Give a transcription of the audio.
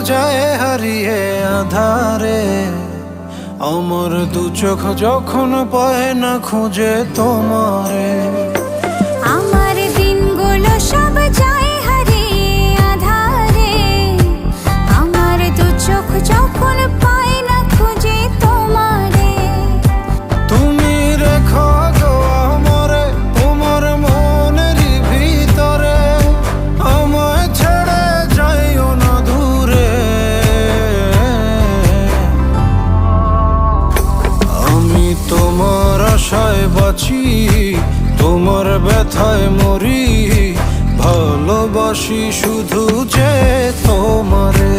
যায় হারিয়ে আধারে। আমার দু চোখ যখন পায় না খুঁজে তোমারে। আমার দিনগুলো সব যায় হারিয়ে আধারে। আমার দু চোখ যখন পায় না খুঁজে তোমারে। তুমি রেখো গো আমারে তোমার মনেরই ভিতরে, আমায় ছেড়ে যাইও না দূরে। আমি তোমার আশায় বাঁচি, তোমার ব্যথায় মরি, ভালোবাসি শুধু যে তোমারে।